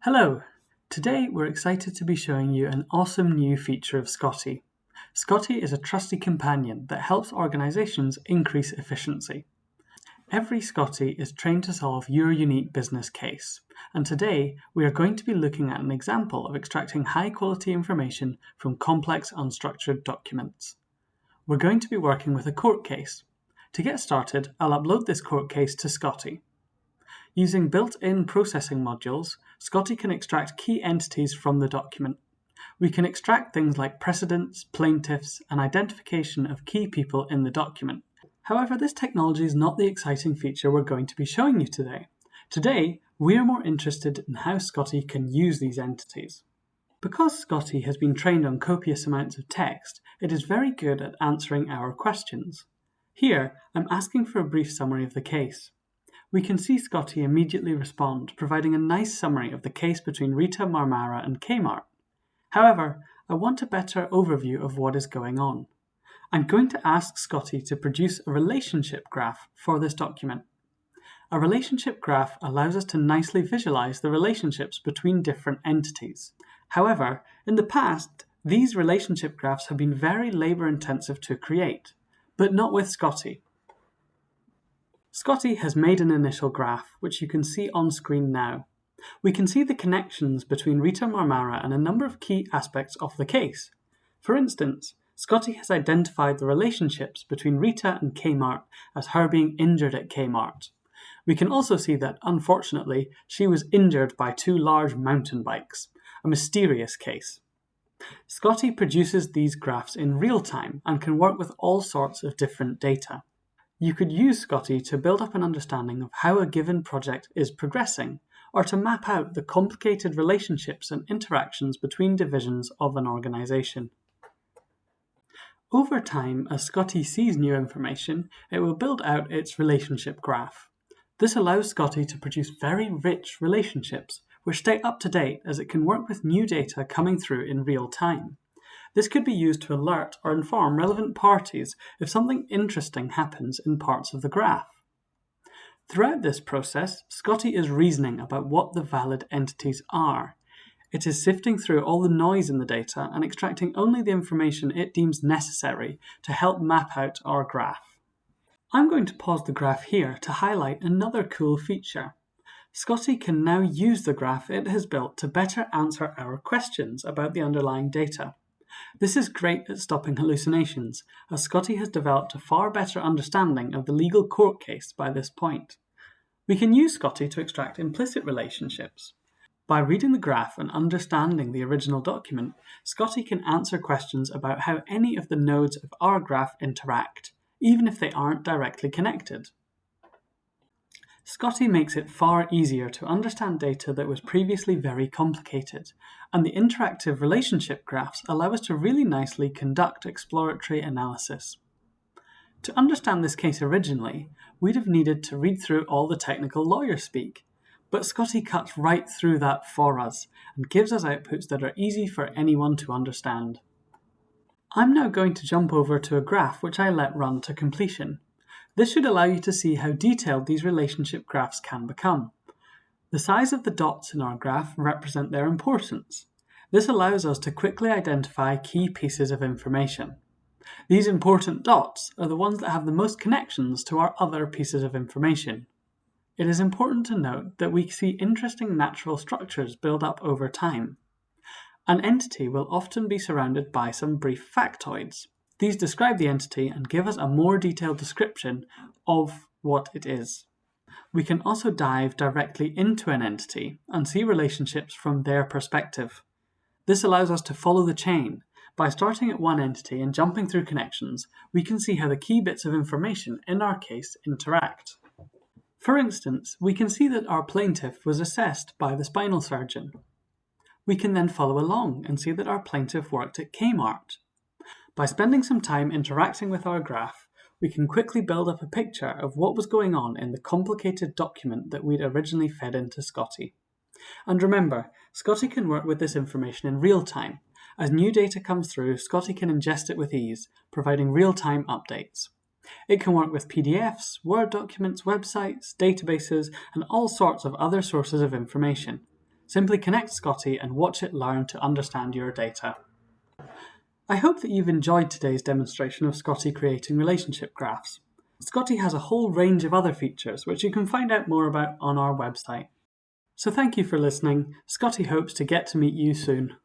Hello! Today we're excited to be showing you an awesome new feature of SCOTi. SCOTi is a trusty companion that helps organizations increase efficiency. Every SCOTi is trained to solve your unique business case, and today we are going to be looking at an example of extracting high-quality information from complex unstructured documents. We're going to be working with a court case. To get started, I'll upload this court case to SCOTi. Using built-in processing modules, SCOTi can extract key entities from the document. We can extract things like precedents, plaintiffs, and identification of key people in the document. However, this technology is not the exciting feature we're going to be showing you today. Today, we're more interested in how SCOTi can use these entities. Because SCOTi has been trained on copious amounts of text, it is very good at answering our questions. Here, I'm asking for a brief summary of the case. We can see SCOTi immediately respond, providing a nice summary of the case between Rita Marmara and Kmart. However, I want a better overview of what is going on. I'm going to ask SCOTi to produce a relationship graph for this document. A relationship graph allows us to nicely visualize the relationships between different entities. However, in the past, these relationship graphs have been very labor-intensive to create, but not with SCOTi. SCOTi has made an initial graph, which you can see on screen now. We can see the connections between Rita Marmara and a number of key aspects of the case. For instance, SCOTi has identified the relationships between Rita and Kmart as her being injured at Kmart. We can also see that, unfortunately, she was injured by two large mountain bikes, a mysterious case. SCOTi produces these graphs in real time and can work with all sorts of different data. You could use SCOTi to build up an understanding of how a given project is progressing, or to map out the complicated relationships and interactions between divisions of an organization. Over time, as SCOTi sees new information, it will build out its relationship graph. This allows SCOTi to produce very rich relationships, which stay up to date as it can work with new data coming through in real time. This could be used to alert or inform relevant parties if something interesting happens in parts of the graph. Throughout this process, SCOTi is reasoning about what the valid entities are. It is sifting through all the noise in the data and extracting only the information it deems necessary to help map out our graph. I'm going to pause the graph here to highlight another cool feature. SCOTi can now use the graph it has built to better answer our questions about the underlying data. This is great at stopping hallucinations, as SCOTi has developed a far better understanding of the legal court case by this point. We can use SCOTi to extract implicit relationships. By reading the graph and understanding the original document, SCOTi can answer questions about how any of the nodes of our graph interact, even if they aren't directly connected. SCOTi makes it far easier to understand data that was previously very complicated, and the interactive relationship graphs allow us to really nicely conduct exploratory analysis. To understand this case originally, we'd have needed to read through all the technical lawyer speak, but SCOTi cuts right through that for us and gives us outputs that are easy for anyone to understand. I'm now going to jump over to a graph which I let run to completion. This should allow you to see how detailed these relationship graphs can become. The size of the dots in our graph represent their importance. This allows us to quickly identify key pieces of information. These important dots are the ones that have the most connections to our other pieces of information. It is important to note that we see interesting natural structures build up over time. An entity will often be surrounded by some brief factoids. These describe the entity and give us a more detailed description of what it is. We can also dive directly into an entity and see relationships from their perspective. This allows us to follow the chain. By starting at one entity and jumping through connections, we can see how the key bits of information in our case interact. For instance, we can see that our plaintiff was assessed by the spinal surgeon. We can then follow along and see that our plaintiff worked at Kmart. By spending some time interacting with our graph, we can quickly build up a picture of what was going on in the complicated document that we'd originally fed into SCOTi. And remember, SCOTi can work with this information in real time. As new data comes through, SCOTi can ingest it with ease, providing real-time updates. It can work with PDFs, Word documents, websites, databases, and all sorts of other sources of information. Simply connect SCOTi and watch it learn to understand your data. I hope that you've enjoyed today's demonstration of SCOTi creating relationship graphs. SCOTi has a whole range of other features which you can find out more about on our website. So thank you for listening. SCOTi hopes to get to meet you soon.